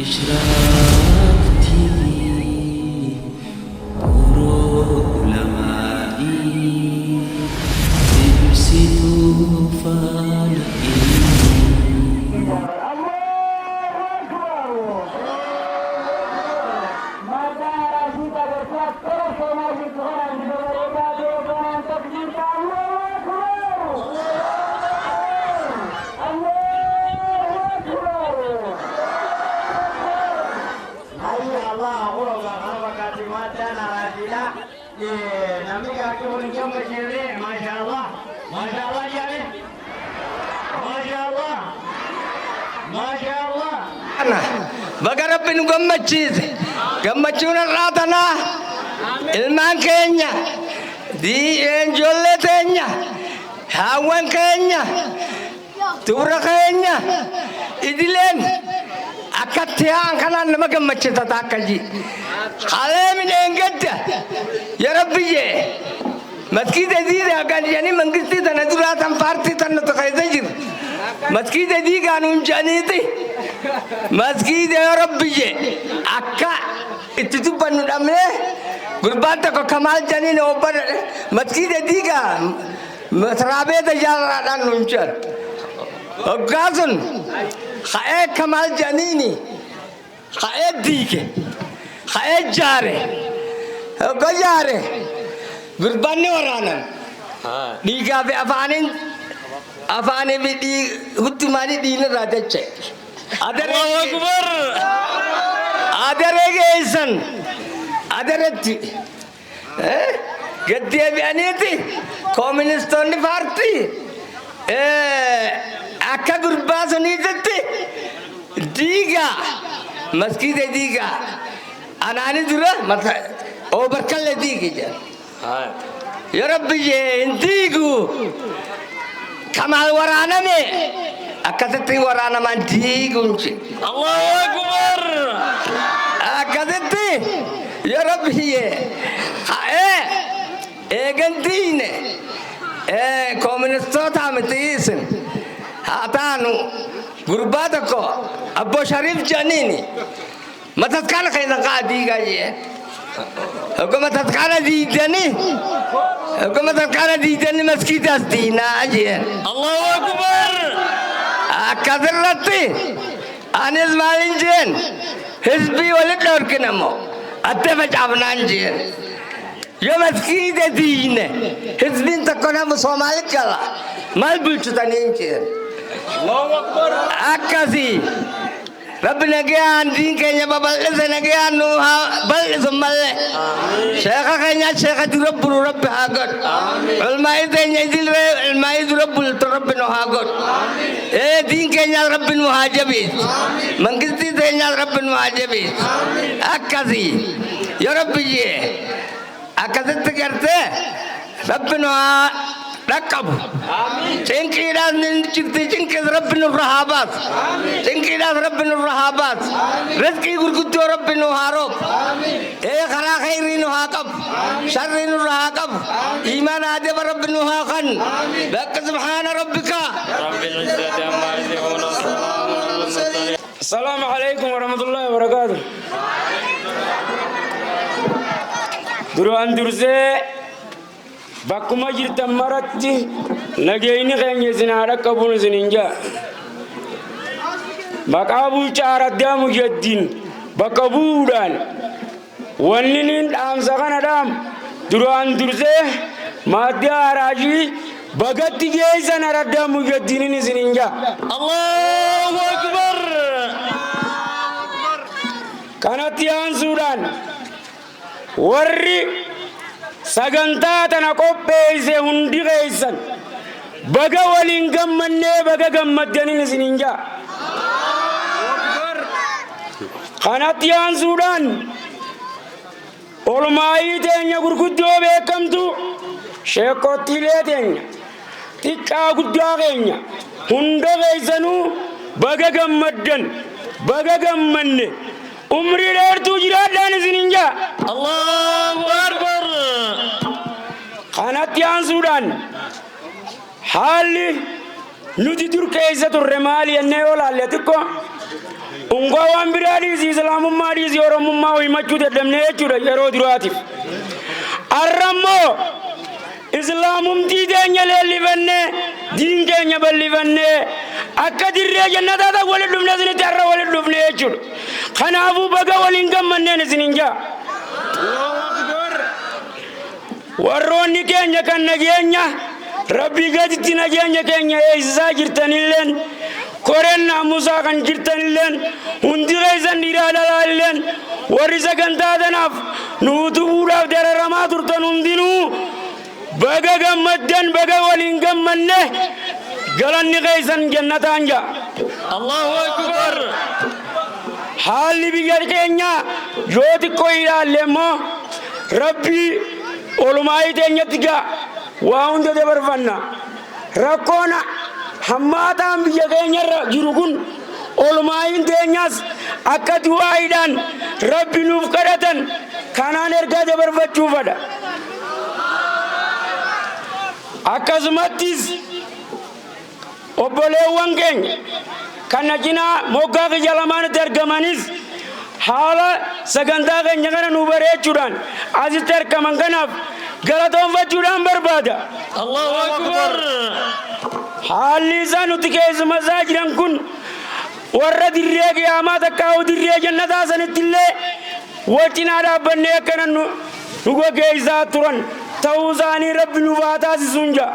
إشراق TV Puro Ulamai MC Tufan ini baga rabbi nu gammachiise gammachuun irraatana ilmaan keenya ijoollee teenya haawwan keenya dubra keenya idileen akkatti haan kanaan nama gammachisa taakkaji qalee midheengadda ya rabbiyye مسكيدة دي كان يعني من قصتي أنا دورات أم فارتي تنا تخيزجر مسكيدة دي كانوا جانيتي مسكيدة يا ربي أكا اتتوبان نامه قربانتك كمال جانين أوبر مسكيدة دي كان مسرابة تجارة نونشر أقاسن خاء كمال جانيني خاء ديك خاء جاره أقجاره गुरबानी वराना दीगा पे अफाने भी दी हुत्तुमानी दीन राजा चे आदरे के ऐसन आदरे थी गद्दे भी आनी थी कम्युनिस्टों ने पार्टी आका गुरबा सुनी देती दीगा मस्किदे दीगा अनानी दूरा मतलब ओवर कर ले दीगी जा Ya Rabbi intigu kamal warana me akatati warana mandigunci Allahu Akbar akatati ya Rabbi egantine komunisto tamtisin hatanu gurbatako Abu Sharif Janini matatkala kayda qadiga ye हुकूमत तत्काल दी जानी हुकूमत तत्काल दी जानी मस्जिद दीना जी अल्लाहु अकबर कदरती अनिस मालिन जन हिस्बी वाले दौर के नमो अत्ते बचावनान जी ये मस्जिद दीन हिस्बी तक को ना मुसलमान कला माल बुचता नहीं जी अल्लाहु अकबर अक्कासी रब ने ज्ञान दीन के न्या बबल से ने ज्ञान नु हा बल सम्मले शेख के न्या शेख रब रब हागत अलमाई दे न्या दिल रे अलमाई रब तो रब नो हागत ए दीन के न्या रब नु हाजबी मंगिस्ती दे न्या रब नु हाजबी अक्कासी या रब ये अक्कादत करते रब नु रकब Cengkiran cinti cengkir Rabbinu Rahabat Cengkiran Rabbinu Rahabat Rezeki gurgudu Rabbinu Harab Khala khairinu Hakab Syarrinu Rahakab Iman adib Rabbinu Hakan Baka subhana Rabbika Rabbil izzati amma yasifun Assalamualaikum warahmatullahi wabarakatuh Duruan durse Bakkuma jirtan maratti nagayni keenya zinaadha qabuun zininja maqaa bulchaa araddaa mujaddin bakka bu'uudhaan wanni nin dhaamsa kana dhaam duraan dursee maaddii haraajii bagatti geessan araddaa mujaddinin zininja Allahu Akbar kanatti aansuudhaan warri sagantaa tana qopheesse hundi keessan baga waliin gammanne baga gammaddanin isinin jaa kanatti aansuudhaan olmaayii teenya gurguddoo beekamtu sheekottiilee teenya xiqqaa guddaa keenya hunda keessanuu baga gammaddan baga gammanne umrii dheertuu jiraadhaan isinin jaa Allahu Akbar kanatti aansuudhaan haalli nuti dur keessa turre maali jennee yoo laalle xiqqoo Ungoo waan biraadhiis islaamummaadhiis oromummaa himachuu dadhabnee jechuudha yeroo duraatiif. Arrammoo islaamumtii teenya leellifannee diin keenya bal'ifannee akka dirree jannataa waliin dhufne isinitti har'a waliin dhufne jechuudha. Kanaafuu baga waliin gammanneen isiniin jaa. Warroonni keenya kan nageenya rabbii gaditti nageenya keenya eegsisaa jirtanilleen koreen naamusaa kan jirtanilleen hundi keessan dhiiraa dhalaalleen warri sagantaa tanaaf nu utubuudhaaf dararamaa turtan hundinuu baga gammaddan baga waliin gammanne galanni keessan jannataan jaa. Allahu akbar. Haalli biyya keenya yoo xiqqoo ilaalle immoo rabbii olumaayii teenyatti gaa waa hunda dabarfanna. Rakkoona hammaataan biyya keenyarra jiru kun olumaayiin teenyas akka du'aayiidhaan rabbi nuuf kadhatan kanaan ergaa dabarfachuufadha. Akkasumattis obboleewwan keenya kana cinaa moggaa kiyya lamaanitti argamanis haala sagantaa keenya kana nu bareechuudhaan asitti argaman kanaaf galatoonfachuudhaan barbaada. Allahu akbar. Haalli isaa nuti keessuma isaa jiran kun warra dirree qiyaamaa takkaa'u dirree jannataa sanitti illee wajjinaa dhaabbannee akkana nu gaggeessaa turan ta'uu isaanii rabbi nuuf haa taasisuun jaa.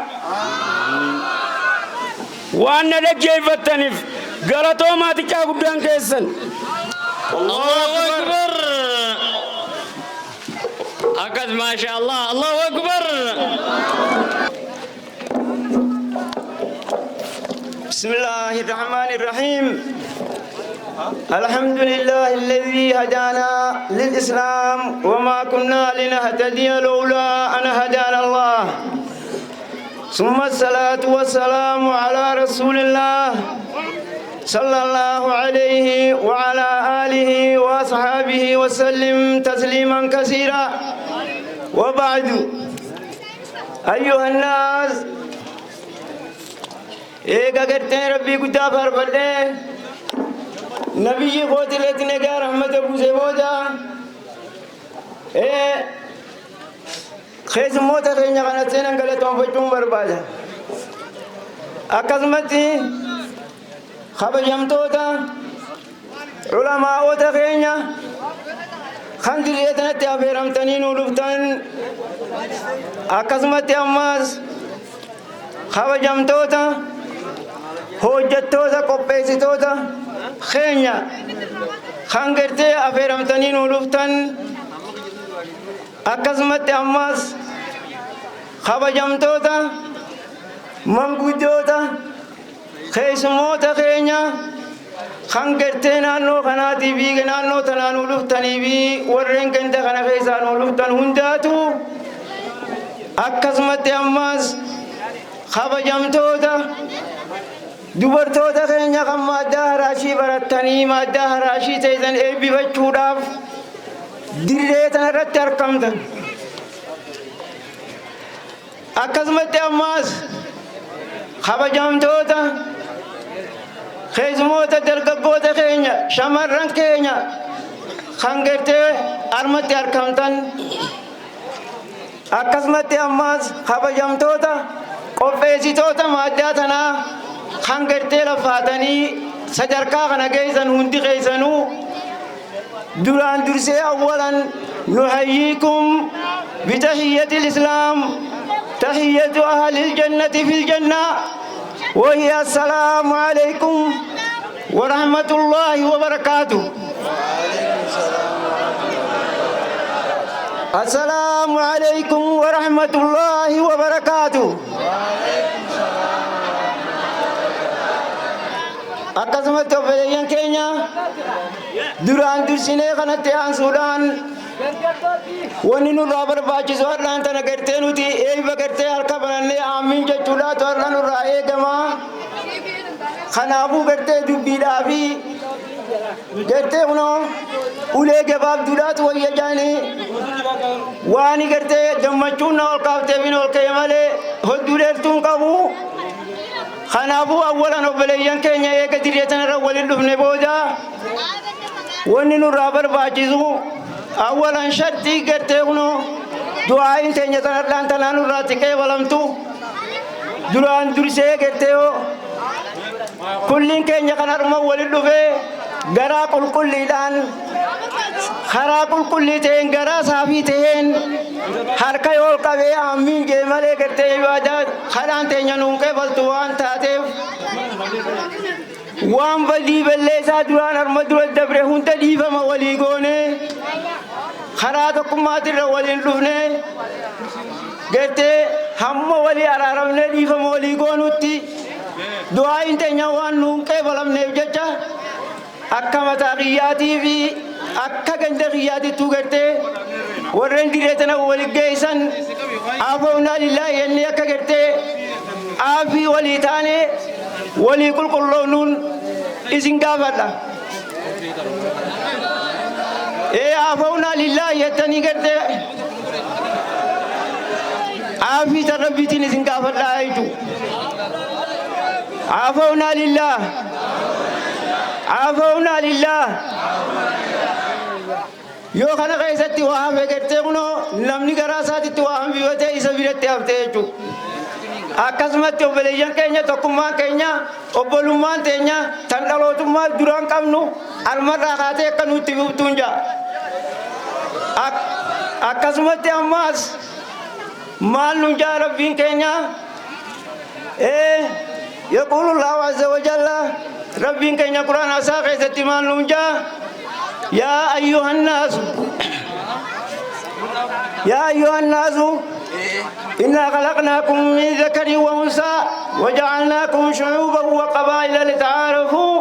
Waan na dhaggeeffattaniif galatoomaa xiqqaa guddaan keessan. Allahu akbar. Akkas maasha Allah. Allahu akbar. بسم الله الرحمن الرحيم. الحمد لله الذي هدانا للإسلام وما كنا لنهتدي لولا أن هدانا الله ثم الصلاة والسلام على رسول الله صلى الله عليه وعلى آله وأصحابه وسلم تسليما كثيرا وبعد أيها الناس إيجا قرتين ربي قدا فربلي نبي قوتلت نجا رحمة أبو زبودا خيس موتا خينيا قناتين انقلتهم فجون بربادا أكزمتي خبجمتوتا علماء اوتا خينيا خندريتنا تابيرمتنين ولفتن أكزمتي أماس خبجمتوتا hojjettoota qopheessitoota keenya hangartee affeeramtanii nu dhuftan akkasumatti ammas kabajamtoota manguddoota keessummoota keenya hangartee naannoo kanaatii fi naannoo tanaa nu dhuftanii fi warreen ganda kana keessaa nu dhuftan hundaatu akkasumatti ammas kabajamtoota dubartoota keenya kan maaddaa haraashii barattanii maaddaa haraashii ta'an eebbifachuudhaaf dirree tanarratti argamtan. Akkasumatti ammas kabajamtoota keessummoota dargaggoota keenya shamarran keenya kan gartee armatti argamtan. Akkasumatti ammas kabajamtoota qopheessitoota maaddaa tanaa kan gartee lafaatanii sadarkaa kana geessan hundi keessanuu duraan dursee awwalan nuhayyiikum bitahiyyatil islaam tahiyyatu ahlil jannati fil janna wa hiya assalaamu alaykum wa rahmatullahi wa barakatuh. Assalamu alaykum wa rahmatullahi wa barakatuh. Akkasumatti obboleeyyan keenya duraan dursinee kanatti aansuudhaan wanni nurraa barbaachisu har'aan tana gartee nuti eebba gartee harka banannee aamiin jechuudhaatu har'a nurraa eegama. Kanaafuu gartee dubbiidhaa fi gartee kunoo ulee gabaabduudhaatu wayya jaanii waan gartee gammachuun na ol kaafteef hin ol ka'e malee hodduu dheertuun qabu. خنابو أولا وبليان كينيا يكتريتنا رولي لبني بودا وننو رابر باجزو أولا شرطي قرتيغنو دعاين تينيا تنرلان تنانو راتكي ولمتو duraan dursee gerteo kullin keenya kan harma walin dhufe garaa qulqulliidhaan karaa qulqullii ta'een garaa saafii ta'een harka yool qabee aamiin jee malee gertee ibaadaa kadhaan teenya nuun qeebaltu waan taateef waan badii balleessaa duraan harma dura dabre hunda dhiifama walii goone karaa tokkummaatirra waliin dhufne gertee hamma walii araaramne dhiifama walii goonutti du'aayin teenya waan nuun qeebalamneef jecha akka mataa qiyyaatii fi akka ganda qiyyaatittuu gertee warreen direetana walii geessan aafownaa lillaahi jennee akka gertee aafii walii taane walii qulqulloonuun isin gaafadha. aafownaa lillaahi jettanii gertee عافي تربيتي نسنقاف الله أيتو عافونا لله عافونا لله يو خنا قيستي وهم بكرتيغنو نمني قراساتي وهم بيوتي سبيرتي أفتيجو akkasumatti obboleeyyan keenya tokkummaan keenya obbolummaan teenya tan dhalootummaa duraan qabnu almarraa kaatee akka nutti bubtuun jaa akkasumatti ammaas مال نجار ربين كينيا يقول الله عز وجل ربين كينيا قرآن أساق ستي مال نجا يا أيها الناس إنا خلقناكم من ذكر وأنثى وجعلناكم شعوبا وقبائل لتعارفوا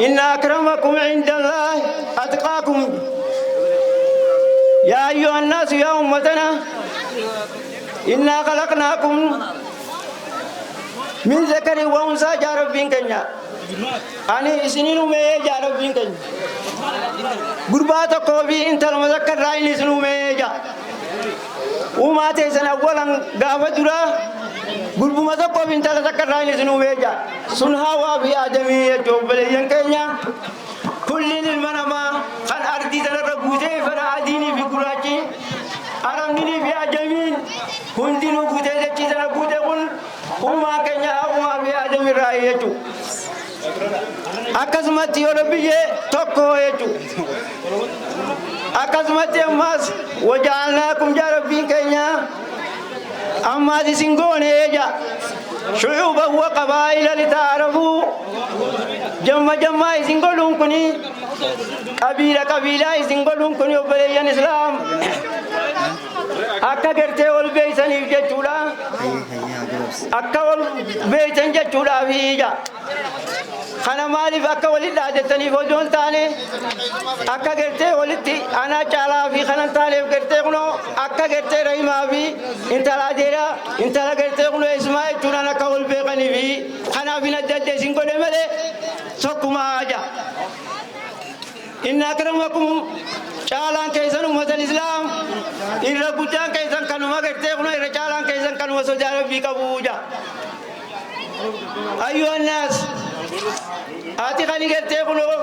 إن أكرمكم عند الله أتقاكم يا أيها الناس يا أمتنا إنا خلقناكم من ذكر وأنثى جارب بين كنيا أنا سنين ومي جارب بين كنيا غربات كوبي أنت المذكر راين سنين ومي جا وما تيسن أولا غافة درا غرب ما كوبي أنت المذكر راين سنين ومي جا سنها وابي آدمي جوب بلين كنيا كل المنما خن أرضي تنربوته فنا أديني في كراچي أرمني في أجمين هندينو بوده جيزنا بوده كن وما كنيا وما في أجمين رأيتو أكسمتي ربي تكو يتو أكسمتي أماس وجعلناكم جاربين كنيا أما دي سنغون يجا شعوبا وقبائل لتعرفوا جمع سنغولون كني قبيلة سنغولون كني وبليان إسلام akka gartee ol beeysaniif jechuudha akka ol beeysan jechuudhaaf ija kana maaliif akka walitti dhaadettaniif odoon taane akka gartee walitti ana caalaa fi kanan taaneef gartee kunoo akka gartee rahimaa fi intala adeera intala gartee kunoo ismaa jechuudhaan akka ol beekanii fi kanaaf hin adda adda isin godhe malee tokkuma aja inna akramakum caalaan keessan ummatan islaam irra guddaan keessan kanuma gartee kunoo irra caalaan keessan kanuma sodaa rabbii qabuuja ayyuhan naas ati kani gartee kunoo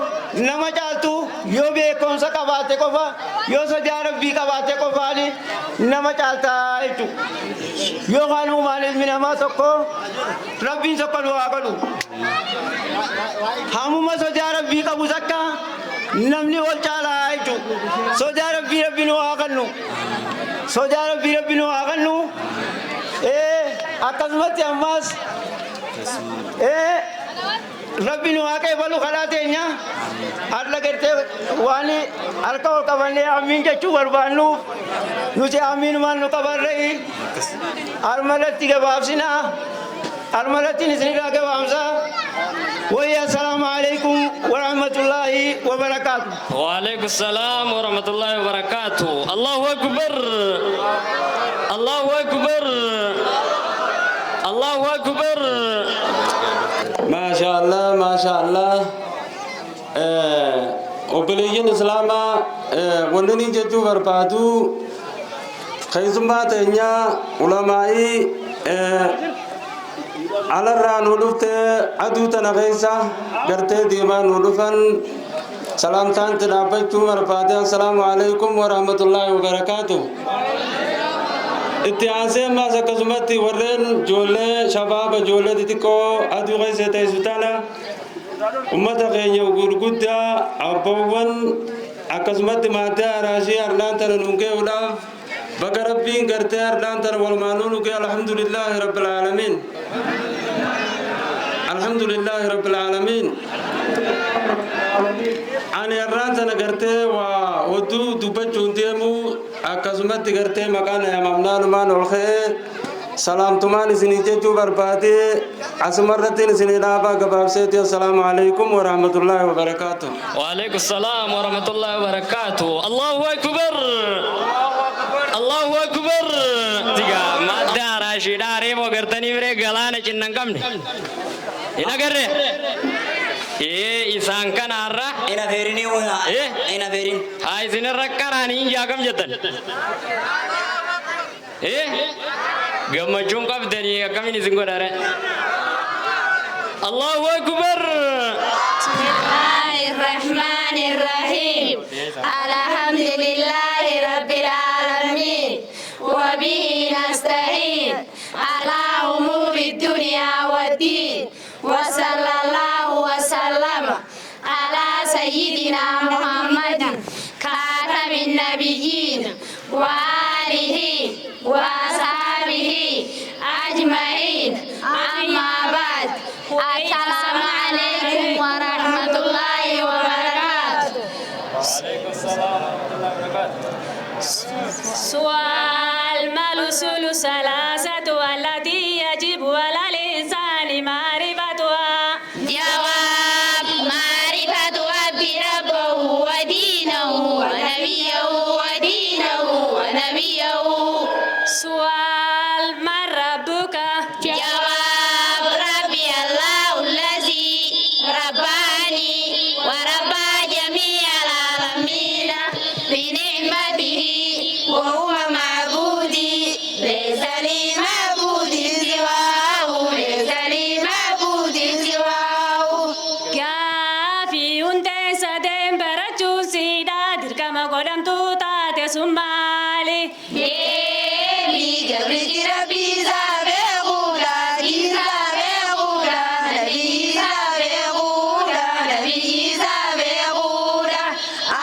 nama caaltu yoo beekumsa qabaate qofa yoo sodaa rabbii qabaate qofaani nama caaltaa jechu yoo kan uumaan ilmi namaa tokko rabbiin tokko nu haa godhu hamuma sodaa rabbii qabu takka namni wal caalaa jechu sodaa rabbii nu haa kennu sodaa rabbii nu haa kennu akkasumatti ammaas rabbi nu haa qeebalu kadhaa teenya har'a gartee waan harka ol qabannee amiin jechuu barbaannuuf nuti amiinumaan nu qabarree harmarratti gabaabsinaa harmarratti isinirraa gabaabsaa ويا السلام عليكم ورحمة الله وبركاته. وعليكم السلام ورحمة الله وبركاته. الله أكبر الله أكبر الله أكبر. ما شاء الله ما شاء الله. وبليين إسلاما ونني جتو بربادو خيزما تنيا علماء alarraa nu dhufte aduu tana keessa gartee deemaa nu dhufan salaamtaan itti dhaabbachuu barbaade. Assalaamu alaikum wa rahmatullaahi wa barakaatuh. Itti aansee ammaas akkasumatti warreen ijoollee shabaaba ijoollee xixiqqoo aduu keessa teessu tana ummata keenya gurguddaa abboowwan akkasumatti maatii araashii harlaan tana nuun ga'uudhaaf baga rabbiin gartee harlaan tana walumaanuu nu ga'e alhamdulillaahi rabbil aalamiin. Alhamdulillaahi rabbil aalamiin. Ani harlaan tana gartee waa oduu dubbachuun deemu akkasumatti gartee maqaan yaamamnaanumaan ol ka'ee salaamtumaan isinii jechuu barbaade asumarrattiin isinii dhaabaa gabaabseeti. Assalaamu alaikum wa rahmatullaahi wa barakaatuh. Wa alaikum salaam wa rahmatullahi wa barakatuh. Allahu akbar. Allahu akbar. Tiga madda arashi dari mo gartani bire galana cinnan kamne. Ina garre. Isaan kanarra ina feerini wala ina feerin ay isin rakkarani jaagam jettan gammachuun qabdanii akkamiin isin godhare. Allahu akbar. Bismillahir rahmanir rahim. Alhamdulillahi rabbil alamin wa bihi nasta'in ala umurid dunya waddin wa sallallahu wa sallama ala sayyidina Muhammadin khatamin nabiyyin wa alihi wa ashabihi ajma'in. Amma ba'd. Assalamu alaikum warahmatullahi wabarakatuh. Sual malusul salasatu allati yajibu ala lisani ma'rifatuha. Jawab ma'rifatu rabbi rabbahu wa dinahu wa nabiyahu wa dinahu wa nabiyahu. Sual man rabbuka. Jawab rabbi Allahu allazi rabbani wa rabba jami'al alamin bi ni'matihi wa huwa ma'budi laysa li ma'budin siwahu laysa li ma'budin siwahu. Gaafi hunte sadeen barachuu siidaa dirqama godhamtu taate sun maali? Deebii gabrichi rabbii isaa beekuudha isaa beekuudha nabii isaa beekuudha nabii isaa beekuudha.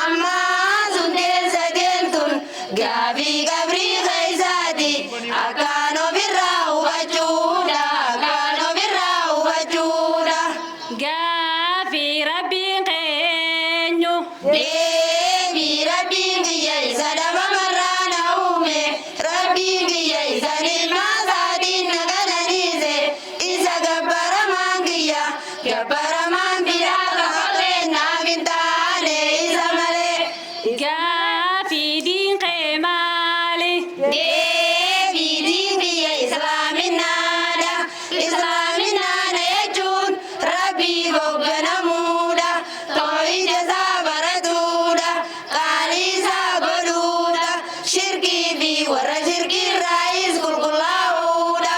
Ammaa hundeen sadeen tun gaaffii gabrii keessaati akkaan ofirraa hubachuudha akkaan ofirraa hubachuudha. Gaaffii rabbiin keenyu. Deebii rabbiin kiyya isa dhabamarraa na uume rabbiin kiyya isa ilmaa isaatiin na gananiise isa gabbaramaan kiyya gabbaramaan biraa kafallee naaf hin taane isa malee. Gaaffii diin kee maali? Deebii diin kiyya islaaminaadha islaaminaadha jechuun rabbii hogganamuudha tawhiida isaa baratuudha qaalii isaa godhuudha shirkii fi warra shirkiirraayis qulqullaa'uudha.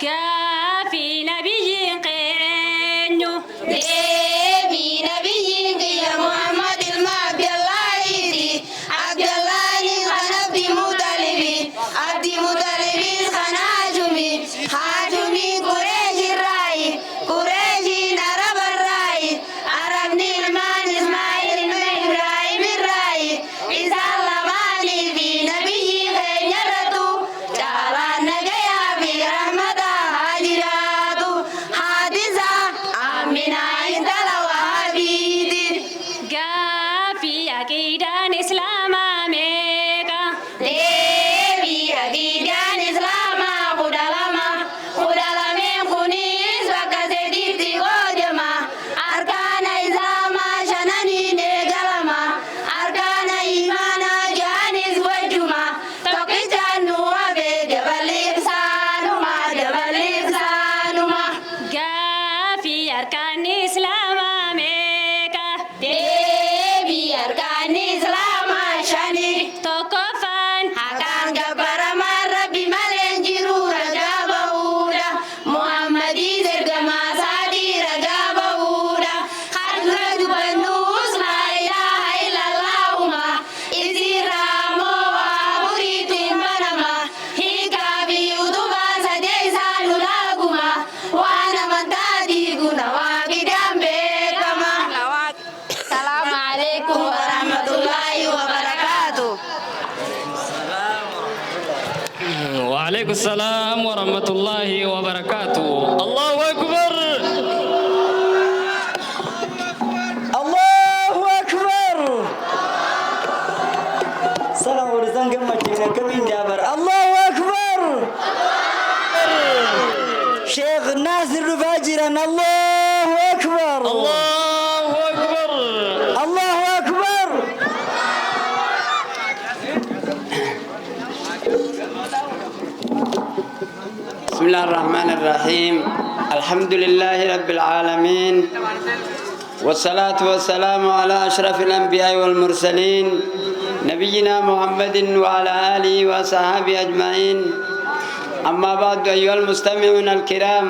Gaaffii nabiyyiin keenyu. Deebii nabiyyiin kiyya Muhammad ilma Abdallahiiti Abdallahiin kan abdi mutalibi abdi mutalibis kan haajumi haajumiin Qureeshirraayi Qureeshiin Arabarraayi Arabni ilmaan Ismaa'il ilma Ibraahimirraayi isaan lamaanii fi nabiyyi keenyarratu caalaan nagayaa fi rahmataa haa jiraatu. Haatisaa Aaminaa intala Wahaabiiti. Gaaffii aqiidaan islaamaa meeqa? Deebii aqiidaan islaamaa kudha lama kudha lameen kunis bakka sadiitti qoodama. Arkaana islaamaa shananiin eegalama arkaana imaanaa jaanis wajjuma tokkichaan nu hafe dabalibsaanuma dabalibsaanuma. Gaaffii arkaanni islaamaa meeqa? Deebii arkaanni islaamaa shani. Tokkoffaan haqaan gabbaramaan rabbi malee jiru ragaa bahuudha. Muhammad وعليكم السلام ورحمة الله وبركاته. الله أكبر. الله أكبر. سلام ورزان قمتنا كمين جابر. الله أكبر. شيخ ناصر رفاجرا. الله أكبر. الله أكبر. الله أكبر. بسم الله الرحمن الرحيم. الحمد لله رب العالمين، والصلاة والسلام على أشرف الأنبياء والمرسلين نبينا محمد وعلى آله وصحبه أجمعين. أما بعد أيها المستمعون الكرام،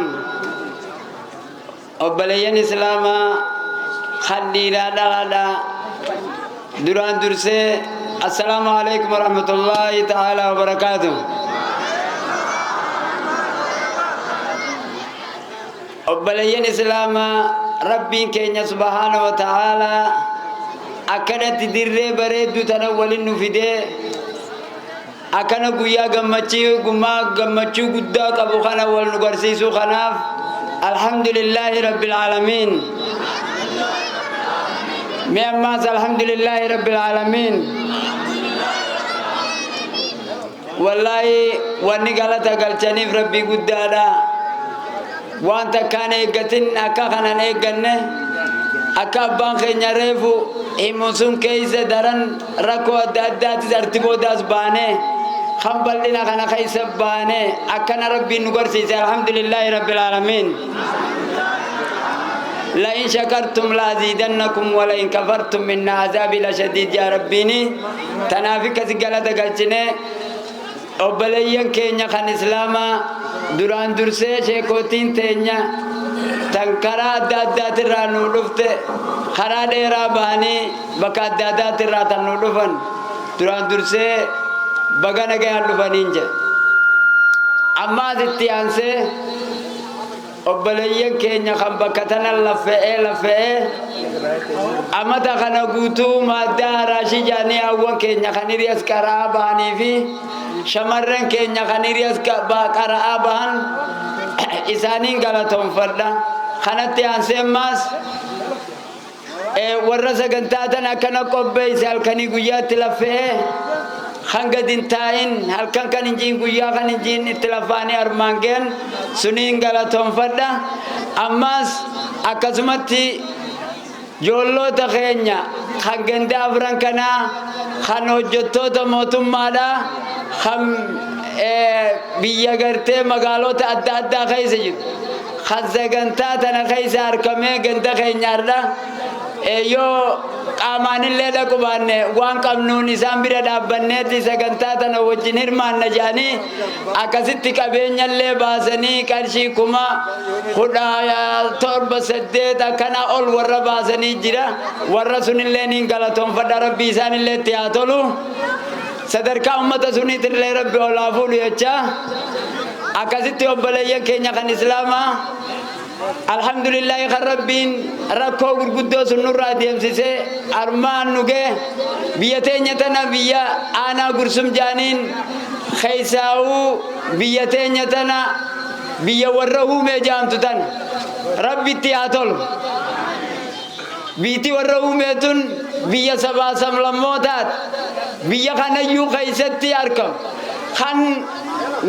أبليين إسلاما خليلا دادا دران درسي. السلام عليكم ورحمة الله تعالى وبركاته. أبليين إسلاما ربي كينيا سبحانه وتعالى أكنت دري بريد تنول النفيدة أكنا قويا قمتشي قمتشو قدّاك أبو خنا والنقرسيسو خناف. الحمد لله رب العالمين. مياماس الحمد لله رب العالمين. والله واني قالتا قلتني في ربي قدّادا وانت كان يقتن أكا خنا يقنه أكا بان خينيا ريفو إموسون كيسة درن ركو دادات زرتبو داس بانه خمبلنا خنا خيسة بانه أكنا ربي نقرسيس. الحمد لله رب العالمين. لئن شكرتم لازيدنكم ولئن كفرتم من عذابي لشديد يا ربيني. تنافي كسجلة قلتني أبليين كينيا خان إسلاما duraan dursee sheekotiin teenya tan karaa adda addaatirraa nu dhufte karaa dheeraa bahanii bakka adda addaatirraa tan nu dhufan duraan dursee baga nagayaan dhufaniin jedhe. Ammaas itti aansee obboleeyyan keenya kan bakka tana laffe'ee amata kana guutuu maaddaa haraashii jaanii hawwan keenya kan hiriyaas karaa bahanii fi shamarran keenya kan hiriyaas karaa bahan isaaniin galatoonfadha. Kanatti aansee ammaas warra sagantaa tan akkana qopheesse halkanii guyyaatti laffe'ee hanga dintaa'in halkan kan injiin guyyaa kan injiin itti lafaanii armaan ga'an suniin galatoonfadha. Ammaas akkasumatti joolloota keenya kan ganda afran kanaa kan hojjettoota mootummaadha kan biyya gartee magaalota adda addaa keessa jiru kan sagantaa tana keessa argamee ganda keenyaarra yoo qaamaanillee dhaqu baanne waan qabnuun isaan bira dhaabbanneetti sagantaa tana wajjin hirmaanna jedhanii akkasitti qabeenyallee baasanii qarshii 17,800 akkana ol warra baasanii jira. Warra sunillee niin galatoonfadha. Rabbi isaanillee itti haa tolu. Sadarkaa ummata suniitillee rabbi olaa fuudhu jecha akkasitti obboleeyyan keenya kan islaamaa alhamdulillah kan rabbiin rakkoo gurguddoo sun nurraa deemsisee armaan nu ga'e biyya teenya tana biyya aanaa gursum jaaniin keessaa'uu biyya teenya tana biyya warra huumee jaamtu tan rabbitti haa tolu. Biitii warra huumeetun biyya sabaa sablammootaati. Biyya kanayyuu keessatti argamu kan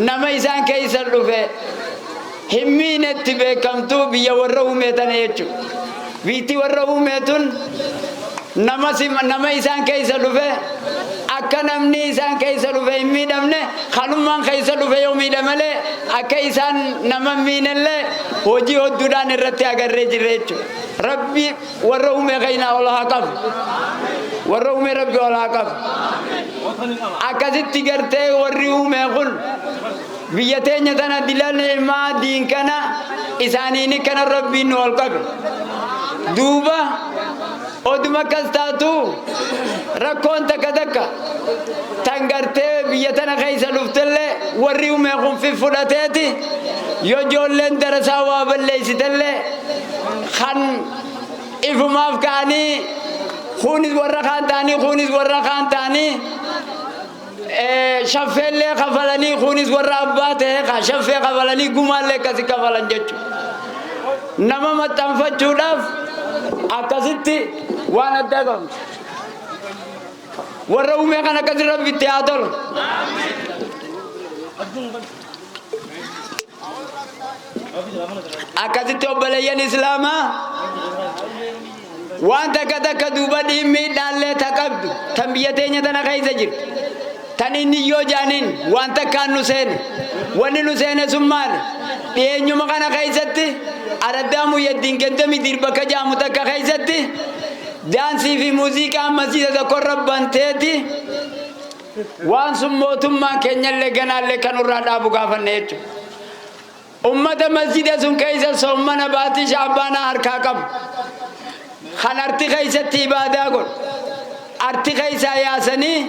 nama isaan keessa dhufe himmiinetti beekamtu biyya warra huumeetan jechuudha. Biitii warra huumeetun nama isaan keessa dhufe akka namni isaan keessa dhufe hin miidhamne kanummaan keessa dhufe yoo miidhamale akka isaan nama miinellee hojii hodduudhaan irratti agarree jirre jechuudha. Rabbi warra huumee keenya ol haa qabu. Warra huumee rabbi ol haa qabu. Akkasitti gartee warri huumee kun biyya teenya tana dilal ilmaa diin kana isaaniin kana rabbiin nu ol qabe. Duuba oduma akkas taatu rakkoon takka takka tan gartee biyya tana keessa dhuftellee warri huumee kun fudhateeti yoo ijoolleen darasaa waa balleessitellee kan ifumaaf ka'anii kunis warra kaan ta'anii kunis warra kaan ta'anii shaffeellee kafalanii kunis warra abbaa ta'e ka shaffee kafalanii gumaallee akkasi kafalan jechuudha. Nama maxxanfachuudhaaf akkasitti waan adda qabu. Warra uumee kan akkasi rabbitti haa tolu. Akkasitti obboleeyyan Islaamaa waan takka duuba dhimmiidhaallee taqabdu tan biyya teenya tana keessa jirtu tan inni yoo jaaniin waan takkaan nu seene wanni nu seene sun maali dhiyeenyuma kana keessatti Araddaa Muyyaddiin Gantamii Dirbakka jaamu takka keessatti daansii fi muuziqaa masjiida tokko rabbanteeti waan sun mootummaan keenyallee ganaallee kanurraa dhaabu gaafanne jechuudha. Ummata masjiida sun keessa sommana baatii Shaabaanaa harkaa qabu. Kan arti keessatti ibaadaa godhu arti keessaa yaasanii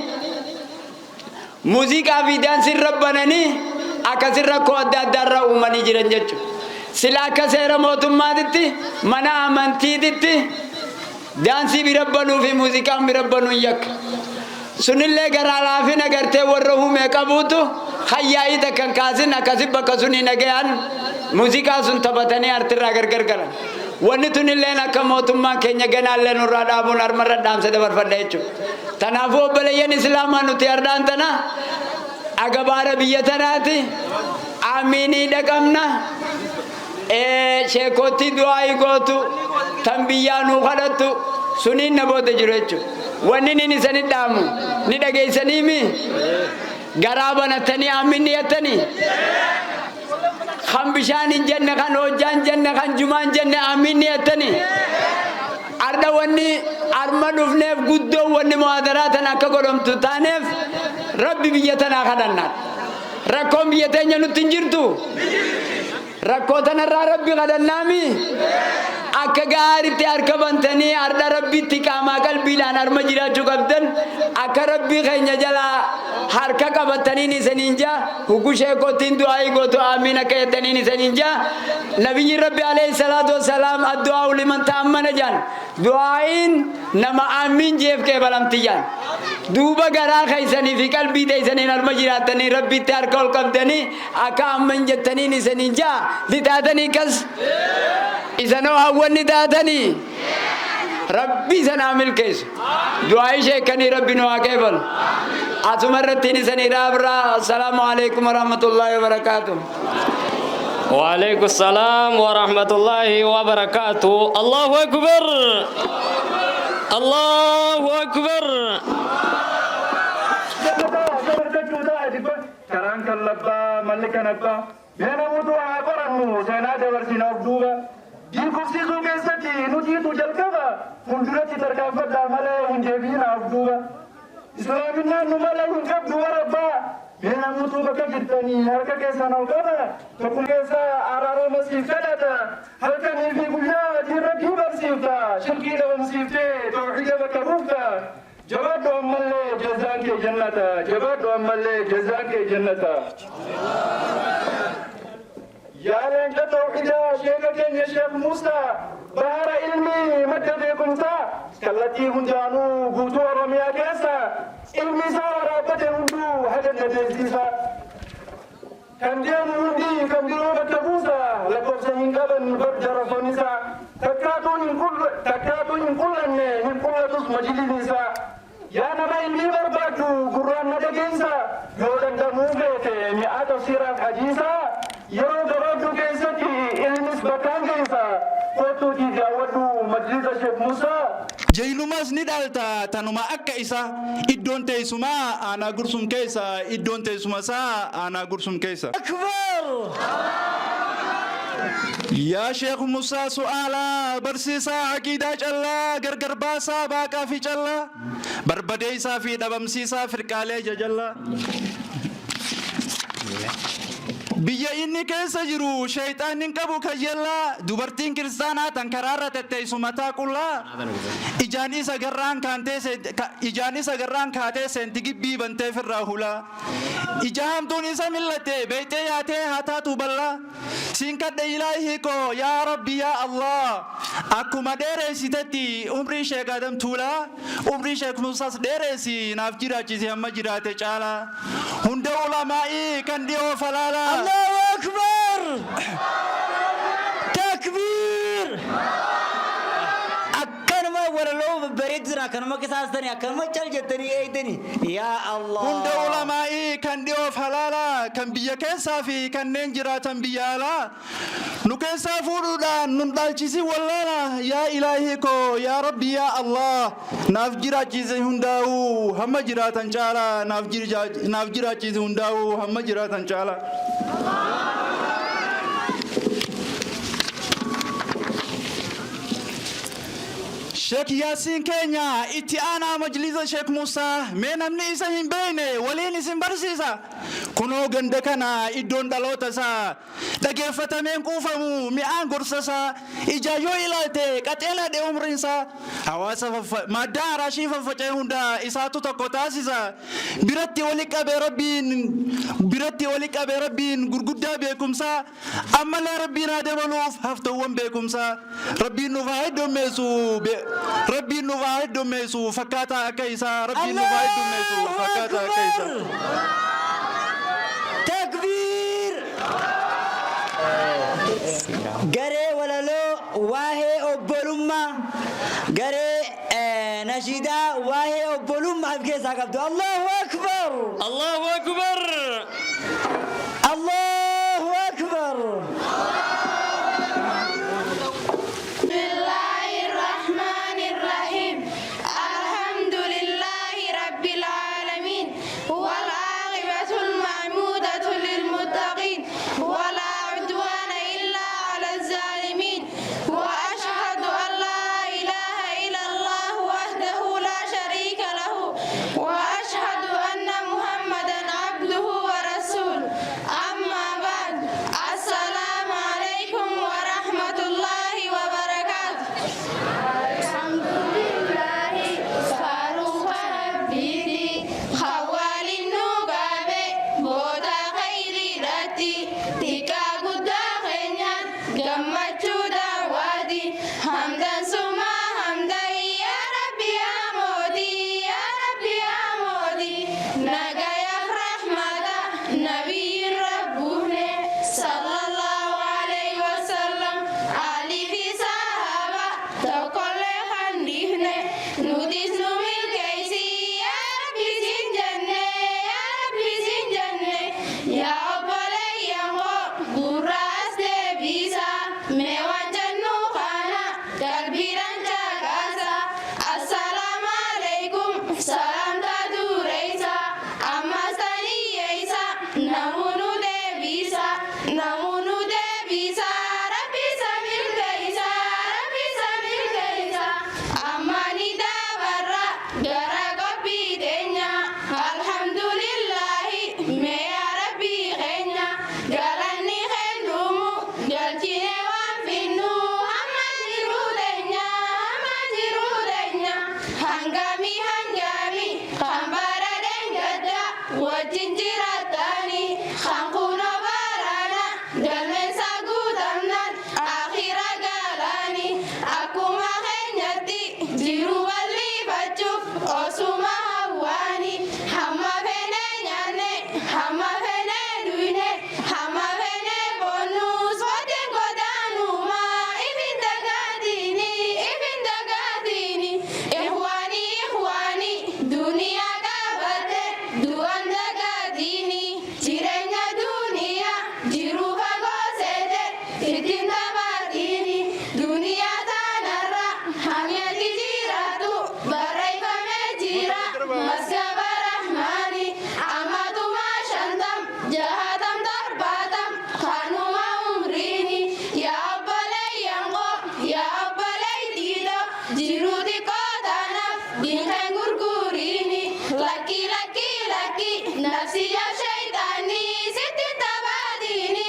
muuziqaa fi daansii rabbananii akkasii rakkoo adda addaarraa uumanii jiran jechuudha. Sila akka seera mootummaatitti mana amantiititti daansii birabbanuu fi muuziqaan birabbanuu hin yakka. Sunillee garaa laafina gartee warra humee qabuutu hayyaa'ii takkan kaasin akkasii bakka sunii nagayaan muuziqaa sun taphatanii artirraa gargar galan. Wanni tunillee akka mootummaan keenya ganaallee nurraa dhaabuun harmarra dhaamsa dabarfadha jechuudha. Kanaafuu obboleeyyan Islaamaa nuti hardaan tana agabaara biyya tanaati amiinii dhaqabna sheekootti du'aa gootu tan biyyaa nuu kadhattu suniin na booda jiru jechuudha. Wanni nin isani dhaamu ni dhageessaniimi garaa banattanii amiinni yattanii kan bishaan hin jenne kan hojjaan jenne kan jumaan jenne amiinni yattanii arda wanni arma dhufneef guddoo wanni muhaadaraa tan akka godhamtu taaneef rabbi biyya tanaa kadhannaa rakkoon biyya teenya nutti hin jirtu rakkoo tanarraa rabbi kadhannaami akka gaariitti harka bantanii arda rabbitti qaamaa qalbiidhaan harma jiraachuu qabdan akka rabbii keenya jalaa harka qabataniin isaniin jaa huguu sheekootiin du'aa gootu amiin akka jettaniin isaniin jaa nabiyyi rabbi alayhi salaatu wassalaam addu'aa liman ta'ammana jaan du'aa'iin nama amiin jeef qeebalamti jaan duuba garaa keessanii fi qalbii teessaniin harma jiraattanii rabbitti harka ol qabdanii akka amman jettaniin isaniin jaa litaatanii kas isanoo hawwanni taatanii rabbi isanaa milkeessu du'aa sheekanii rabbi nu haa qeebalu asuma irrattiin isanii dhaabraa. Assalaamu alaikum warahmatullahi wabarakatuh. وعليكم السلام ورحمة الله وبركاته. الله أكبر الله أكبر. Karaan kan labbaa malli kan abbaa meena mutu haa qorannu seenaa dabarsinaaf duuba diinqofsiisuu keessatti nutiitu jalqaba fuulduratti tarkaanfadhaa malee hin deebiinaaf duuba islaaminaan nu mala hin qabdu warabbaa meena mutu bakka jirtanii harka keessan ol qaba tokkum keessa araaroma siif kadhata halkanii fi guyyaa diirratti barsiifta shirkii dhabamsiiftee tawxiida bakka buufta. جبادو أمالي جزاك جنتا جبادو أمالي جزاك جنتا يا لين توحيدا شيخك يا شيخ موسى بحر علمي مددكم تا كالتي هندانو غوتو رميا كيسا علمي سارا بدهندو هذا النبيسا كم ديان هندي كم ديرو بكبوسا لكم سينقبن برجر فنسا تكاتون كل من كل مجلسا يا نبي اللي بربادو قرآن ندقينسا يودن دموغيتي مئات سيرات حديثا يرو برادو كيسكي إلمس بكان كيسا قوتو تجاودو مجلس الشيخ موسى جيلوماس ندالتا تنما أكا إسا إدون تيسما أنا قرسم كيسا إدون تيسما سا أنا قرسم كيسا أكبر. يا شيخ موسى سؤالا برسيسا عقيدة جلا غرغر باسا باقا في جلا بربديسا في دبمسيسا فرقالي جلا biyya inni keessa jiru shayxaannin qabu kayyalla dubartiin kiristaanaa tan karaarra tetteessu mataa qullaa ijaan isa garraan kaatee seenti gibbii bantee firraa hulaa ija hamtuun isa millate beeytee yaatee hataatu ballaa siin kadhe ilaahii koo yaa rabbi yaa Allah akkuma dheereessitetti umrii sheek Adam Tuulaa umrii sheek Musaas dheereessi naaf jiraachisi hamma jiraate caalaa hunda ulamaa'ii kan dhiyoo falaalaa Allahu Akbar takbir akkanuma walaloo bareedina akkanuma qisaastani akkanuma cal jettanii eeytani yaa Allah hunda ulamaa'ii kan dhiyoo falaalaa kan biyya keessaa fi kanneen jiraatan biyya alaa nu keessaa fuudhuudhaan nun dhaalchisi wallaala yaa ilaahii koo yaa rabbi yaa Allah naaf jiraachise hundaa'uu hamma jiraatan caalaa naaf jiraachise hundaa'uu hamma jiraatan caalaa Sheikh Yasin Kenya itti aanaa majlisa Sheikh Musa mee namni isa hin beekne waliin isin barsiisa kunoo ganda kana iddoon dhaloota isaa dhageeffatameen kuufamu mi'aan gorsa isaa ija yoo ilaalte qaxeela dhee umriin isaa hawaasa madda araashii faffacee hunda isaatu tokko taasisa biratti wali qabee rabbiin gurguddaa beekumsaa ammallee rabbiin haa dabaluuf haftawwan beekumsaa rabbiin nuuf haa heddummeessu Rabbiin nuuf haa heddummeessu fakkaataa akka isaa Rabbiin nuuf haa heddummeessu fakkaataa akka isaa takbir garee walaloo waa'ee obbolummaa garee nashiidaa waa'ee obbolummaa of keessaa qabdu Allahu Akbar Allahu Akbar Allahu Akbar Nafsi ya shaitani sitti tabadini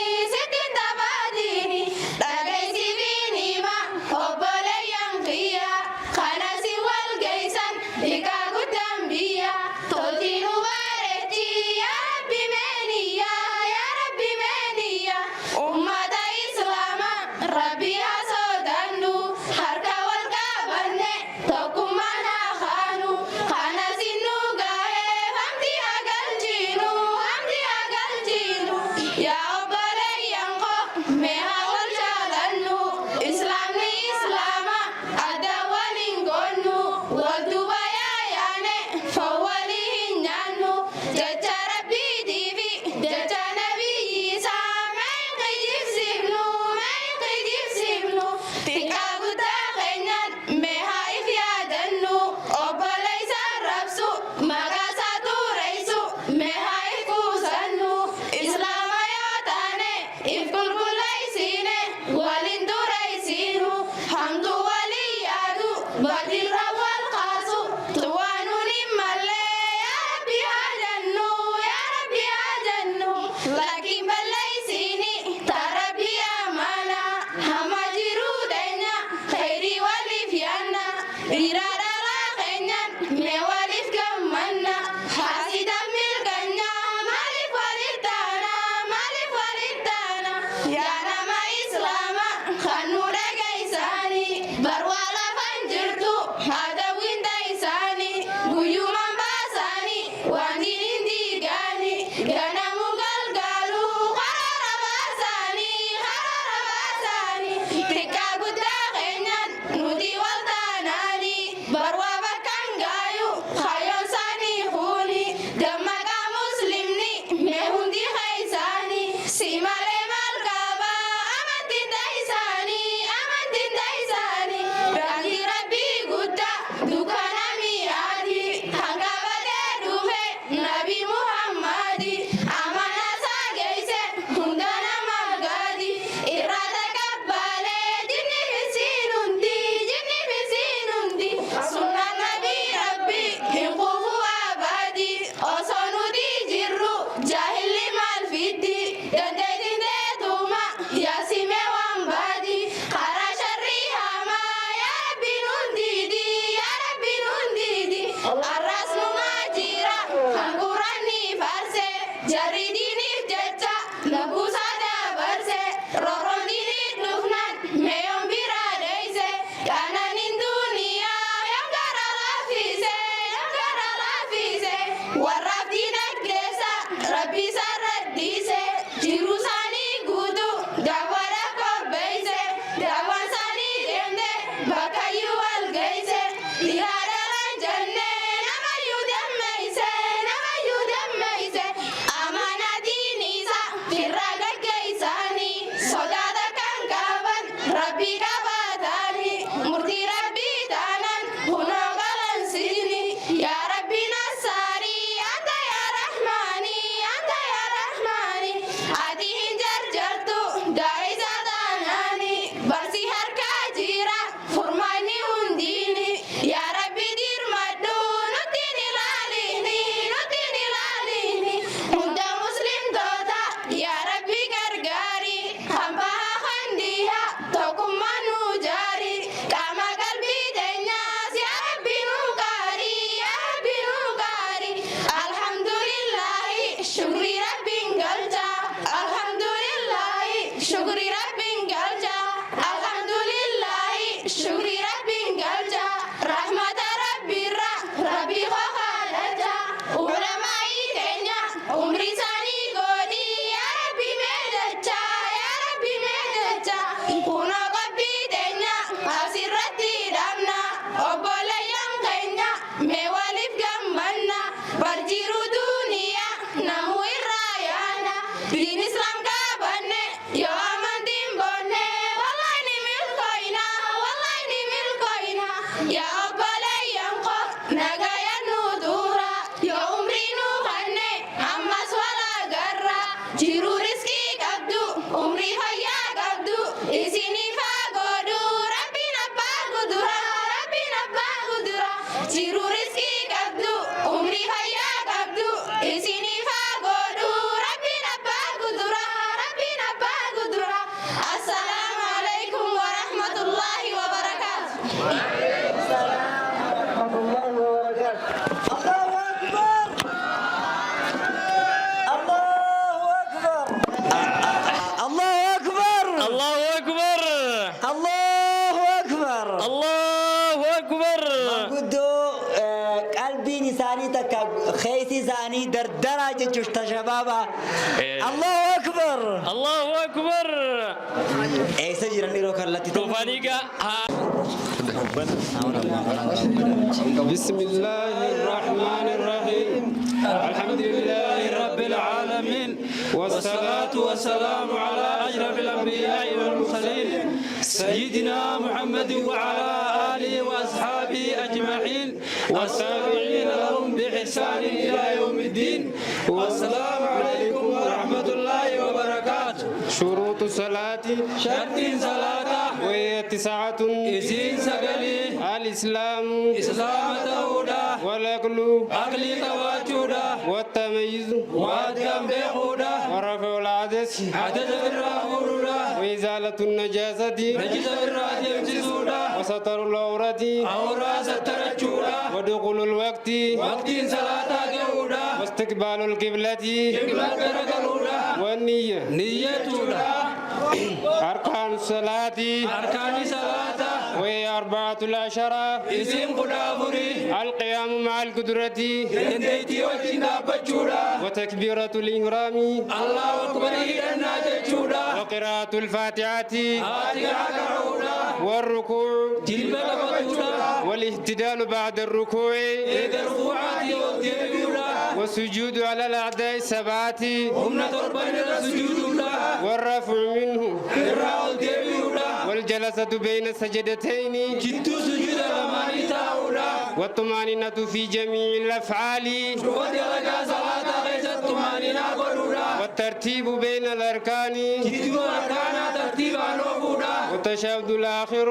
فوليه نانو جتا ربي ديبي جتا نبي يسا ما ينقذف سبنو ما ينقذف سبنو تكاكو تاخينان مهايف يادنو أبا ليس ربسو مغاساتو ريسو مهايف كوسنو إسلام يوتاني إفكل كل ليسيني ولندو ريسينو حمدو وليادو بدل روال قاسو توانو نمالي يا ربي هاجنو يا ربي هاجنو لكن بليسيني تربي أمانا هما جرو دينا خيري ولفيانا إرادة راخينا ميوالف كمانا حاسدا ملكنا مالف ولدانا مالف ولدانا يا نما إسلاما خنورا قيساني بروالا فانجرتو هذا وين دايساني قيوما باساني واندين ديقاني قانا مقلقالو خرار باساني خرار باساني تكاكو تاخينان نودي والداناني بروابا كانغايو خيون ساني خوني دمكا مسلمني مهندي خيساني سيمالي مالكابا أمانتين دايساني أمانتين دايساني راندي ربي قدا دكانا ميادي هنقابا دوفي نبي محمدي أمانا ساقيسي هندانا مالقادي إرادة كبالي جني بسينوندي جني بسينوندي سنة نبي ربي هنقوفو أبادي أصنو دي جرو جاهل مالفيدي دندين ديتوما ياسمي وانبادي قرا شريها ما يا ربي ننديدي يا ربي ننديدي الراس ماجيرا خنقراني فارسي جريديني جتا نبوسا دابرسي رورنديني دفنان ميوم براديسي كانا نندونيا يمكارا لافيسي يمكارا لافيسي ورابدينا كريسا ربي سرديسي جيرو ساني قدو دعوانا كوبيسي دعوان ساني دمدي بكايو والقيسي لهذا الجنة نما يدميسي نما يدميسي أمانا دينيسا في الرقا كيساني صدادا كان كابان ربي كباتاني مرتي ربي دانان هنا غلنسيني يا ربي نصاري أنت يا رحماني أنت يا رحماني أديهن جرجرتو دايزا داناني برسي هركا جيرا فرماني هنديني يا ربي دير مدو نتيني لاليني نتيني لاليني هندا مسلم دوتا يا ربي غرغاري خمبها خنديها توكم منو جاري كما قلبي دنياس يا ربي نوكاري يا ربي نوكاري الحمد لله شكري ربي انقلتا الحمد لله شكري ربي انقلتا الحمد لله شكري ربي انقلتا رحمة ربي ربي خالتا علمائي دنيا عمري ساني قولي يا ربي ميدتا يا ربي ميدتا كنا قبي دنيا أسرتي دمنا أبولا ينقينا ميوالف جمنا برجيرو دنيا نمو الرايانا دين إسلام كابنة يا أمان دين بنة والله نميل كوينا والله نميل كوينا يا أبولا ينقو نغايا نودورا يا عمري نوخنة أما سوالا غرا جيرو رزقي قبدو عمري فيا قبدو إسيني فاقودو ربي نبا قدرا ربي نبا قدرا جيرو رزقي قبدو عمري فيا قبدو إسيني فاقودو ربي نبا قدرا ربي نبا قدرا السلام عليكم ورحمة الله وبركاته الله أكبر الله أكبر الله أكبر الله أكبر قدو قلبي نساني تكا خيسي ساني دردرة جشت شبابا الله أكبر الله أكبر ايسا جيراني رو كرلتي توفانيكا بسم الله الرحمن الرحيم الحمد لله رب العالمين والصلاة والسلام على أشرف الأنبياء والمرسلين سيدنا محمد وعلى آله وأصحابه أجمعين والتابعين لهم بإحسان إلى يوم الدين والسلام عليكم ورحمة الله وبركاته. شروط الصلاة شرط صلاة وهي 9 إسين سقلي الإسلام إسلام تودا والأكل أكل تواجدا والتمييز وأدم بحودا ورفع العدس عدد الرهودا وإزالة النجاسة نجس الرهودا وستر العورة عورة ستر الجودا ودخول الوقت وقت صلاة جودا واستقبال القبلة قبلة والنية نية أركان الصلاة أركان الصلاة وهي 14 اسم قدافري القيام مع القدرة وتكبيرة الإحرام الله أكبر وقراءة الفاتحة والركوع والاهتدال بعد الركوع والسجود على الأعداء 7 والرفع منه والجلسة بين السجدتين والطمأنينة في جميع الأفعال والترتيب بين الأركان والتشهد الآخر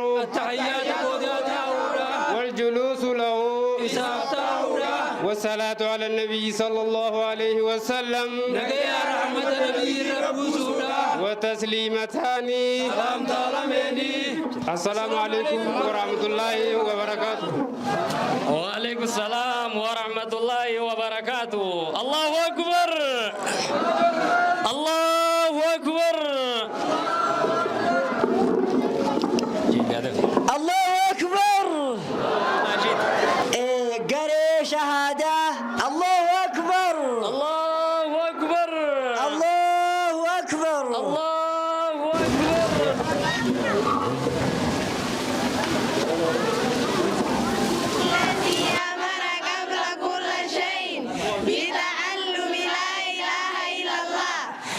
والجلوس له والصلاة على النبي صلى الله عليه وسلم وتسليمتان السلام عليكم ورحمة الله وبركاته. وعليكم السلام ورحمة الله وبركاته. الله أكبر الله أكبر الله أكبر قري شهادة الله أكبر الله أكبر الله أكبر الله أكبر. الذي أمر قبل كل شيء بتعلم لا إله إلا الله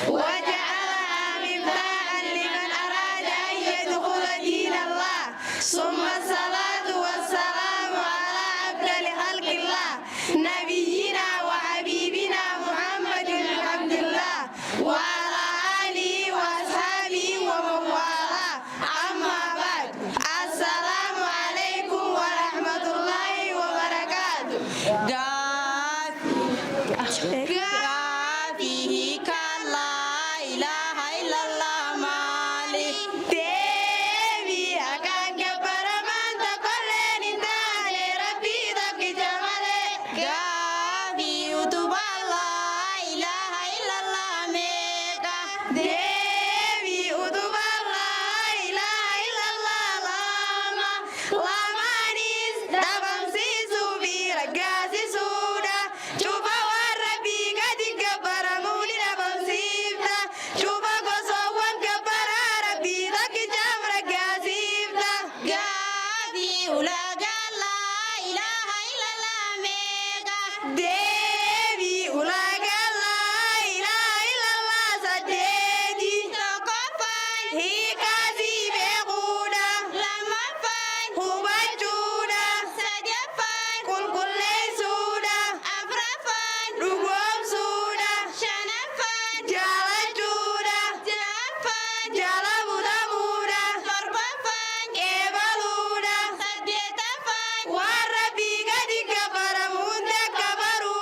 وجعلها مفتاحا لمن أراد أن يدخل دين الله ثم الصلاة والسلام على أفضل خلق الله نبينا وحبيبنا محمد بن عبد الله وعلى آله وأصحابه ومن والاه أما بعد السلام عليكم ورحمة الله وبركاته. Gafihi kala ilaha illallah mali Devi akan keparamanta kolen indale Rabbi taki jamale Gafi utubala ilaha illallah meka Devi utubala ilaha illallah lama lamanis dabam si subira gasi sudah coba warabi ketika para muli dabam sifta coba kosong kepara rabi taki jamra gasifta gadi ulaga la ilaha illallah mega devi ulaga la ilaha illallah sadedi tokofan hikazi bekuda lama fan hubajuda sadefan kulkulle sudah afrafan dugom sudah shanafan jalan sudah jafan jalan muda sorbafan kebaluda sadetafan warabi ketika para munda kabaru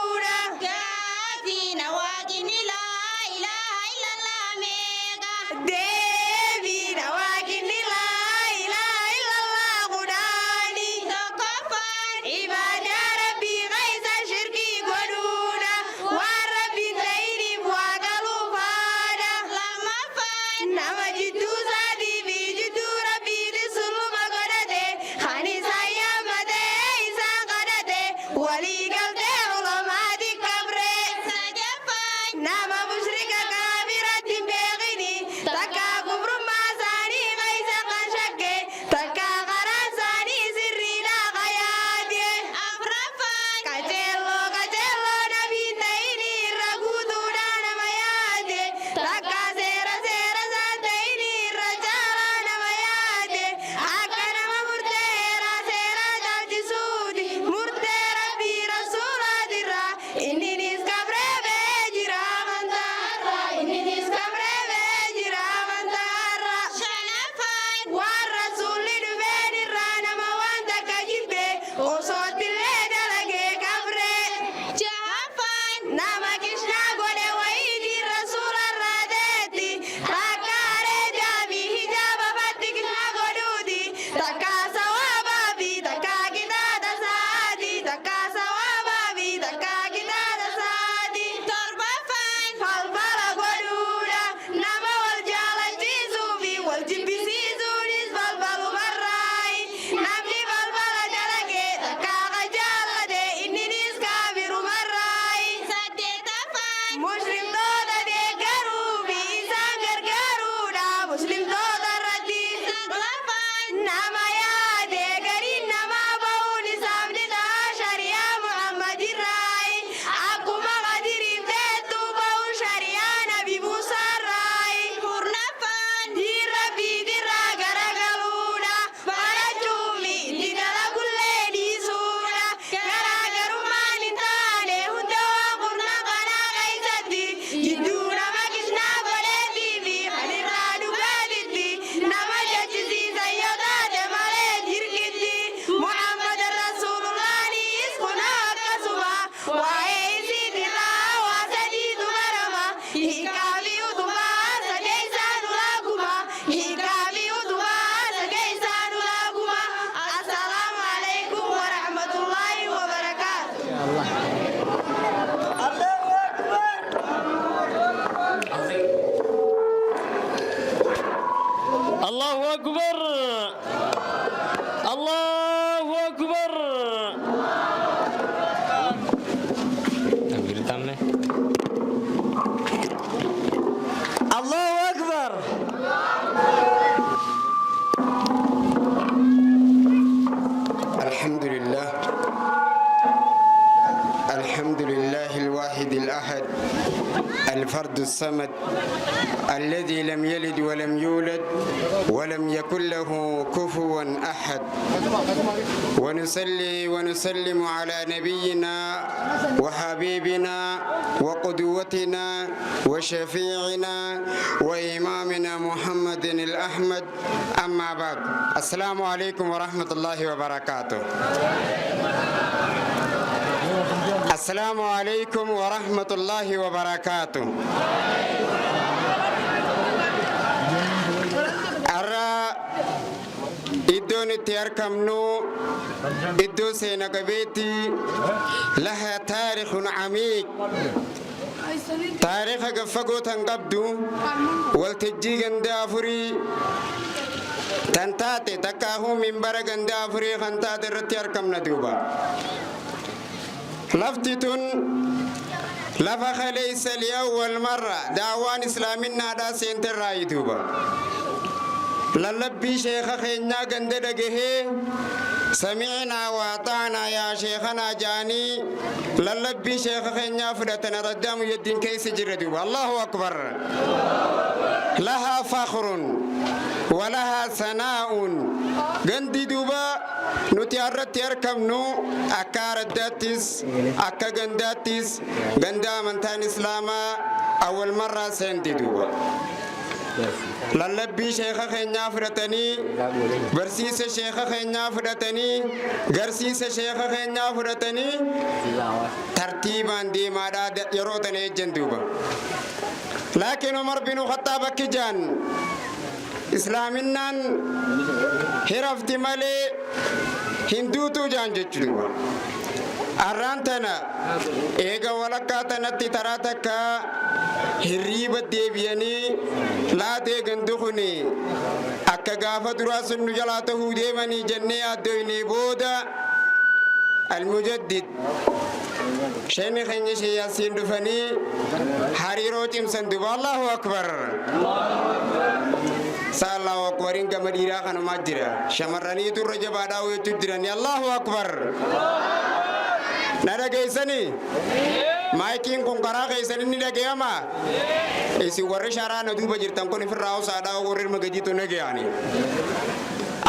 inninis kabrebe jira mantarra inninis kabrebe jira mantarra shanafan warra sulli dubenirra nama wanta kajibbe osotille dalage kabre jahafan nama kishna gode waidi rasularra deti rakare jabi hijaba fatti kishna godudi takka sawaba bi takka gidada saadi takka sawaba bi takka gidada saadi torba fan falfala goduda nama wal jalachisu bi wal jibbisisu dis falfalu marrai namni falfala dalage takka qajalade inni dis kabiru marrai saddeta fan muslim doda de garu bi isan gargaruda muslim doda rati fan nama yaade garin nama bauni sabdita sharia muhammadin rai akkuma qadirin teettu baun sharia nabi musa rai hurnafan dirrabi dirra garagaluudha barachumi itti dalagullee dhiisuudha garaagarummaan hin taane hunda waan qurna kanaa keessatti jidduu nama kishnaa godheetii fi kan irraa dhugaatitti nama jechisiisa yoo taate malee jirkitti muhammad rasuulullaanis kun akkasuma waa'ee isiitirraa waa sadiitu barama hiikaa fi utubaa sadee isaan ulaaguma hiikaa fi utubaa sadee isaan ulaaguma assalaamu alaikum warahmatullaahi wabarakaatu الله أكبر الله أكبر تكبير تامنة الله أكبر الحمد لله الحمد لله الواحد الأحد الفرد الصمد الذي لم يلد ولم يولد ولم يكن له كفوا أحد ونصلي ونسلم على نبينا وحبيبنا وقدوتنا وشفيعنا وإمامنا محمد الأحمد أما بعد السلام عليكم ورحمة الله وبركاته السلام عليكم ورحمة الله وبركاته أرى إدون تياركمنو إدو سينقبيتي لها تاريخ عميق تاريخ قفقو تنقبدو والتجي دافري تنتاتي تكاهو من برقن دافري خنتاتي رتياركمنا دوبا لفتتن لفخ ليس الأول مرة دعوان إسلامنا دا سنتر رايتوبا للبي شيخ خينا قنددقه سمعنا وأطعنا يا شيخنا جاني للبي شيخ خينا فدتنا ردام يدين كيس جردوبا الله أكبر لها فخر ولها ثناء غندي دوبا نتيارت يركمنو أكارداتيس أكا غنداتيس غندا منتان إسلاما أول مرة سنتي دوبا للبي شيخ خينا فرتني برسيس شيخ خينا فرتني غرسيس شيخ خينا فرتني ترتيبا دي مادا يروتني جندوبا لكن عمر بن الخطاب كجان إسلامنا هرفت مالي هندوتو جان جتشدوا أرانتنا إيجا ولكاتنا تتراتك هريبة ديبياني لا تيغندخني أكا غافة دراس النجلاته ديماني جنة أدويني بودا المجدد شيني خيني شياسين دفني حريرو تمسن دوبا الله أكبر سالله أكبرين كمديرا خانو ماجرا شمراني ترجع بعداو يتدرني الله أكبر نادا كيساني مايكين كون كرا كيساني نيدا كياما إسي ورش شارع ندوب جرتام كوني في الراو سادا ورير مجدي تونجياني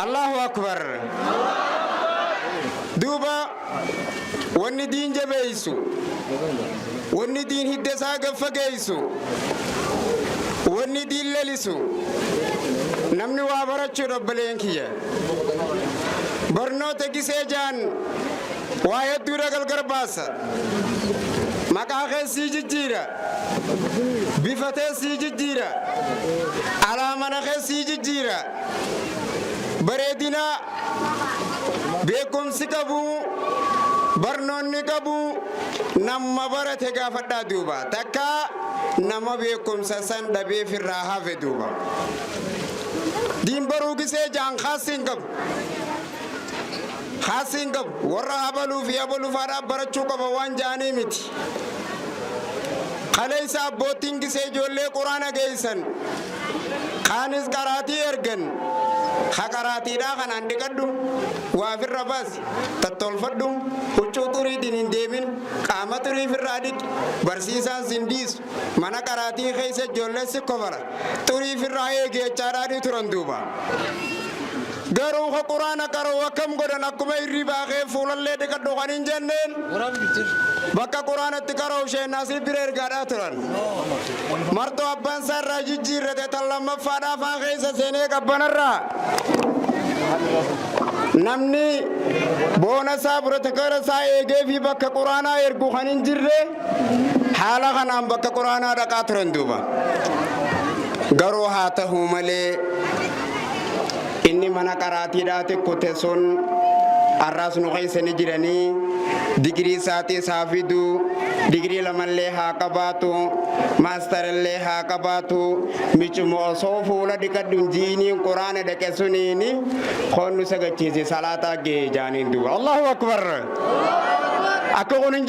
الله أكبر دوبا wanni diin jabeessu wanni diin hidda isaa gaffageessu wanni diin lalisu namni waa barachuu obboleen kiyya barnoota gisee jaan waa hedduudha garbaasa maqaa keessii jijjiira bifa teessii jijjiira alaamana keessii jijjiira bareedina beekumsi qabu barnoonni qabu nama barate gaafadhaa duuba takka nama beekumsa san dhabee firraa hafe duuba diin baruu gisee jaan khaasin qabu warra habaluu fi habaluufaadhaaf barachuu qaba waan jaanii miti kaleessa abbootiin gisee ijoollee quraana geessan kaanis qaraatii ergan haqaraatiidhaa kanaan dhiqadhu waafirra baas tattolfadhu huccuu xuriitiin hin deemin qaama xurii firraa dhiqi barsiisaan sindiisu mana qaraatii keessa ijoollee si kofala xurii firraa eegeechaadhaa turan duuba garuu ka quraana qaroo akkam godhan akkuma irri baaqee fuulallee dhiqadhu kan hin jenneen bakka quraanatti qaroo sheenaasii bira ergaadhaa turan martoo abbaan isaa irraa jijjiirrate tan lammaffaadhaa afaan keessa seenee qabbanarraa namni boona isaa birootekara isaa eegee fi bakka quraanaa ergu kan hin jirre haala kanaan bakka quraanaa dhaqaa turan duuba garuu haa ta'u malee inni mana qaraatiidhaa tokko teessoon arraas nu keessanii jiranii digirii isaatii isaa fidu digirii lamallee haa qabaatu maastarallee haa qabaatu michuma osoo fuula dhiqadhu jiiniin quraana dhaqe suniini koonnu sagachiise salaataa gee jaaniin duuba allahu akbar akka kun hin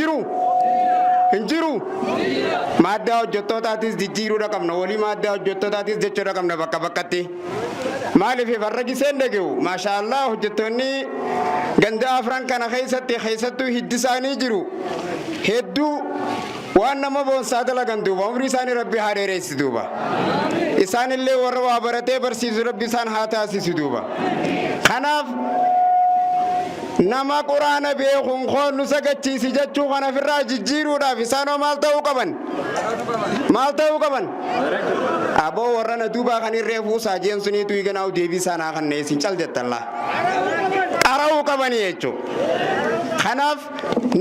jiru maaddaa hojjettootaatiis jijjiiruudha qabna walii maaddaa hojjettootaatiis jechuudha qabna bakka bakkatti maaliif farra giseen dhage'u maashaallah hojjettoonni ganda afran kana keessattuu hiddi isaanii jiru hedduu waan nama boonsaa dalagan duuba umrii isaanii rabbi haa dheeressi duuba isaanillee warra waa baratee barsiisu rabbi isaan haa taasisu duuba kanaaf nama quraana beekuun koonnu sagachiisi jechuu kana firraa jijjiiruudhaaf isaanoo maal ta'uu qaban aboo warra na duubaa kan irree fuusaa jeensuniitu iganaawu deebii isaanaa kanneessin cal jettalla qara'uu qabanii jechuu kanaaf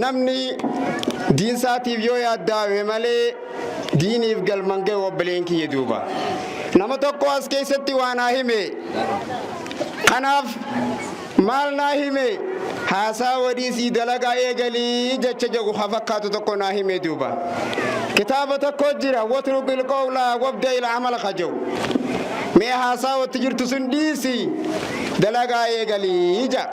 namni diinsaatiif yoo yaaddaawe malee diiniif galman ga'e obboleen kiyya duuba nama tokko as keessatti waa naa hime kanaaf maal naa hime haasaa wadiisii dalagaa eegalii jecha jedhu haa fakkaatu tokko naa hime duuba kitaaba tokko jira watruqil qawla wabda il amala qajew mee haasaa watti jirtu sun dhiisii dalagaa eegalii ja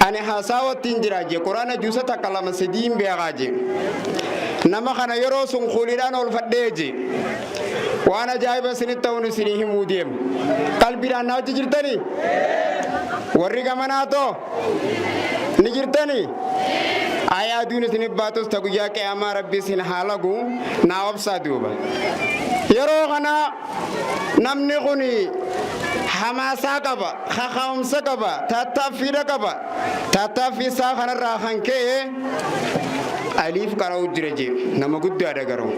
ani haasaa wattiin jira je quraana juusa takka lama sadiin beekaa je nama kana yeroo sun quuliidhaan ol fadhee je waan ajaa'iba isinitti ta'uun isinii himuu deemu qalbiidhaan na wajji jirtanii warri gamanaatoo ni jirtanii ayaa aduun isinif baatus ta guyyaa qiyaamaa rabbi isin haalagu naa obsaa duuba yeroo kana namni kun hamaasaa qaba kaka'umsa qaba tattaaffiidha qaba tattaaffii isaa kanarraa kan ka'e aliif qara'u jira jee nama guddaadha garuu